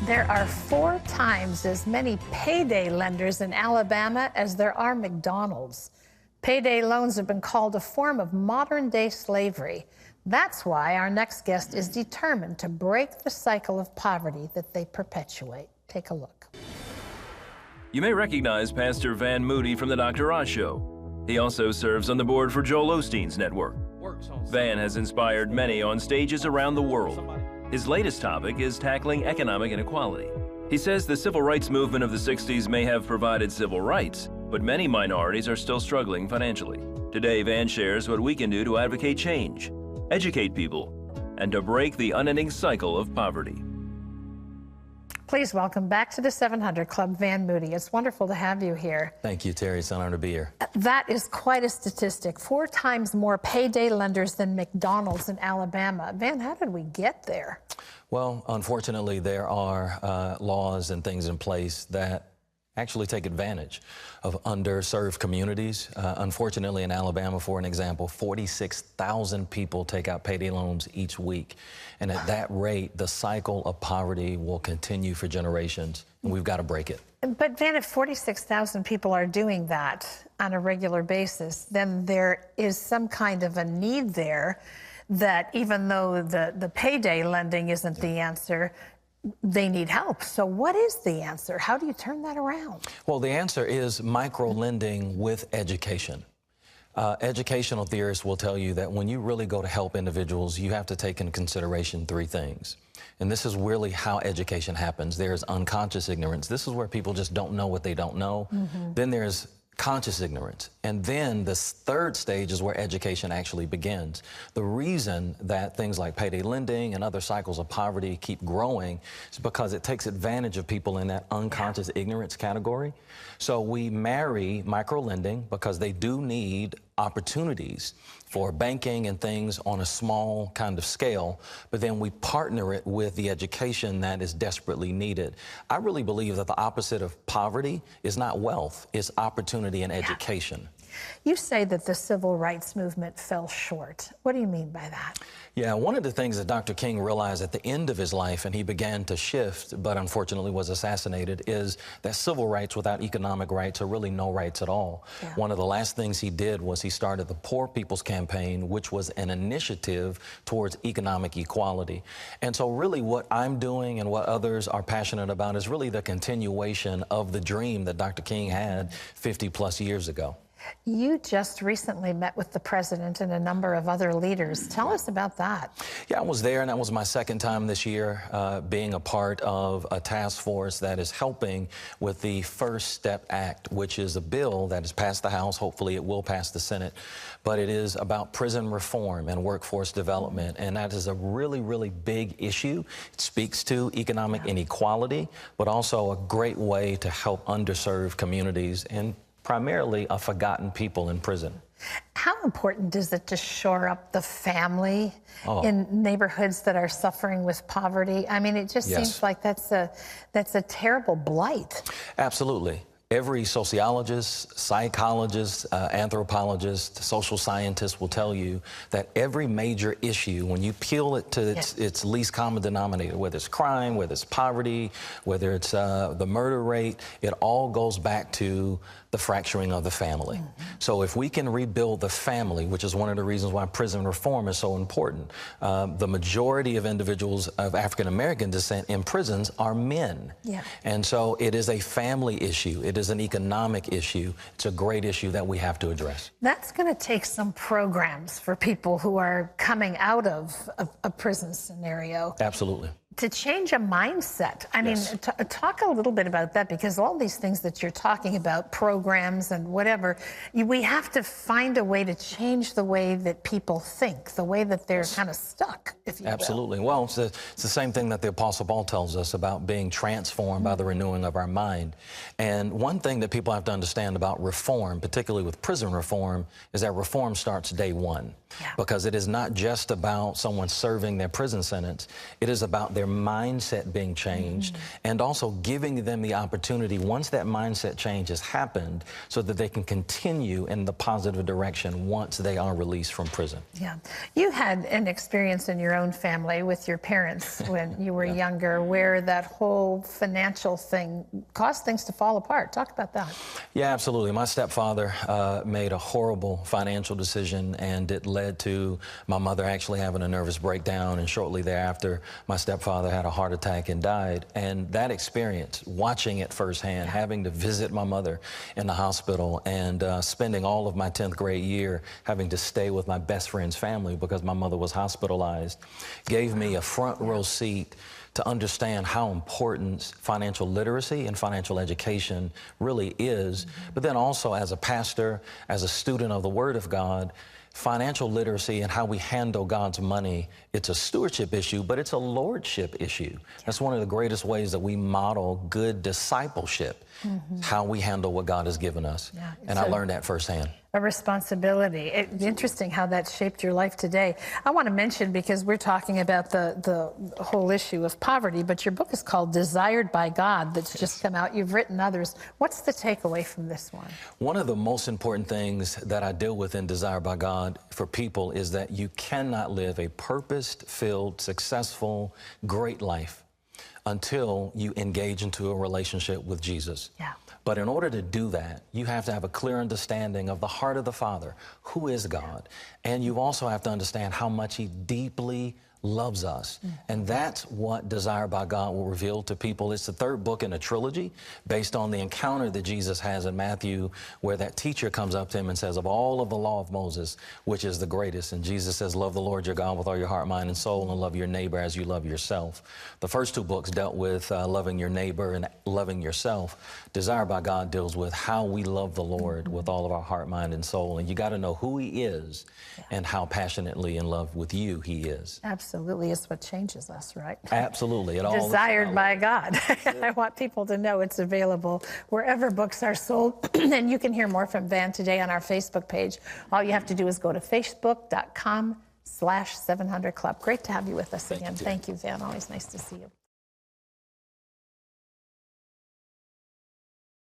There are 4 times as many payday lenders in Alabama as there are McDonald's. Payday loans have been called a form of modern-day slavery. That's why our next guest is determined to break the cycle of poverty that they perpetuate. Take a look. You may recognize Pastor Van Moody from the Dr. Oz Show. He also serves on the board for Joel Osteen's network. Van has inspired many on stages around the world. His latest topic is tackling economic inequality. He says the civil rights movement of the 60s may have provided civil rights, but many minorities are still struggling financially. Today, Van shares what we can do to advocate change, educate people, and to break the unending cycle of poverty. Please welcome back to the 700 Club, Van Moody. It's wonderful to have you here. Thank you, Terry. It's an honor to be here. That is quite a statistic. 4 times more payday lenders than McDonald's in Alabama. Van, how did we get there? Well, unfortunately, there are laws and things in place that actually take advantage of underserved communities. Unfortunately, in Alabama, for an example, 46,000 people take out payday loans each week. And at that rate, the cycle of poverty will continue for generations, and we've got to break it. But Van, if 46,000 people are doing that on a regular basis, then there is some kind of a need there that even though the payday lending isn't the answer, they need help. So what is the answer? How do you turn that around? Well, the answer is micro-lending with education. Educational theorists will tell you that when you really go to help individuals, you have to take into consideration 3 things. And this is really how education happens. There's unconscious ignorance. This is where people just don't know what they don't know. Then there's conscious ignorance. And then the 3rd stage is where education actually begins. The reason that things like payday lending and other cycles of poverty keep growing is because it takes advantage of people in that unconscious ignorance category. So we marry micro-lending because they do need opportunities for banking and things on a small kind of scale, but then we partner it with the education that is desperately needed. I really believe that the opposite of poverty is not wealth, it's opportunity and education. You say that the civil rights movement fell short. What do you mean by that? Yeah, one of the things that Dr. King realized at the end of his life, and he began to shift, but unfortunately was assassinated, is that civil rights without economic rights are really no rights at all. Yeah. One of the last things he did was he started the Poor People's Campaign, which was an initiative towards economic equality. And so really what I'm doing and what others are passionate about is really the continuation of the dream that Dr. King had 50+ years ago. You just recently met with the president and a number of other leaders. Tell us about that. Yeah, I was there, and that was my 2nd time this year being a part of a task force that is helping with the First Step Act, which is a bill that has passed the House. Hopefully it will pass the Senate. But it is about prison reform and workforce development, and that is a really, really big issue. It speaks to economic inequality, but also a great way to help underserved communities and primarily a forgotten people in prison. How important is it to shore up the family in neighborhoods that are suffering with poverty? I mean, it just seems like that's a terrible blight. Absolutely. Every sociologist, psychologist, anthropologist, social scientist will tell you that every major issue, when you peel it to its least common denominator, whether it's crime, whether it's poverty, whether it's the murder rate, it all goes back to the fracturing of the family. So if we can rebuild the family, which is one of the reasons why prison reform is so important, the majority of individuals of African-American descent in prisons are men. And so it is a family issue. It is an economic issue. It's a great issue that we have to address. That's going to take some programs for people who are coming out of a prison scenario. Absolutely. To change a mindset. I mean, talk a little bit about that, because all these things that you're talking about, programs and whatever, we have to find a way to change the way that people think, the way that they're kind of stuck, if you will. Absolutely. Well, it's the same thing that the Apostle Paul tells us about being transformed by the renewing of our mind. And one thing that people have to understand about reform, particularly with prison reform, is that reform starts day 1. because it is not just about someone serving their prison sentence. It is about their mindset being changed and also giving them the opportunity, once that mindset change has happened, so that they can continue in the positive direction once they are released from prison. Yeah. You had an experience in your own family with your parents when you were younger where that whole financial thing caused things to fall apart. Talk about that. Yeah, absolutely. My stepfather made a horrible financial decision, and it led to my mother actually having a nervous breakdown, and shortly thereafter, my stepfather had a heart attack and died. And that experience, watching it firsthand, having to visit my mother in the hospital and spending all of my 10th grade year having to stay with my best friend's family because my mother was hospitalized, gave me a front row seat to understand how important financial literacy and financial education really is. But then also, as a pastor, as a student of the Word of God, financial literacy and how we handle God's money, it's a stewardship issue, but it's a lordship issue. That's one of the greatest ways that we model good discipleship, how we handle what God has given us. And I learned that firsthand. A responsibility. It's interesting how that shaped your life today. I want to mention, because we're talking about the whole issue of poverty, but your book is called Desired by God, that's just come out. You've written others. What's the takeaway from this one? One of the most important things that I deal with in Desired by God for people is that you cannot live a purpose-filled, successful, great life until you engage into a relationship with Jesus. But in order to do that, you have to have a clear understanding of the heart of the Father, who is God. And you also have to understand how much He deeply loves us. And that's what Desired by God will reveal to people. It's the third book in a trilogy based on the encounter that Jesus has in Matthew, where that teacher comes up to him and says, of all of the law of Moses, which is the greatest? And Jesus says, love the Lord your God with all your heart, mind, and soul, and love your neighbor as you love yourself. The first two books dealt with loving your neighbor and loving yourself. Desired by God deals with how we love the Lord with all of our heart, mind, and soul. And you got to know who He is and how passionately in love with you He is. Absolutely, it's what changes us, right? Absolutely. Desired by God. I want people to know it's available wherever books are sold. And you can hear more from Van today on our Facebook page. All you have to do is go to facebook.com/700 Club. Great to have you with us again. Thank you, Van. Always nice to see you.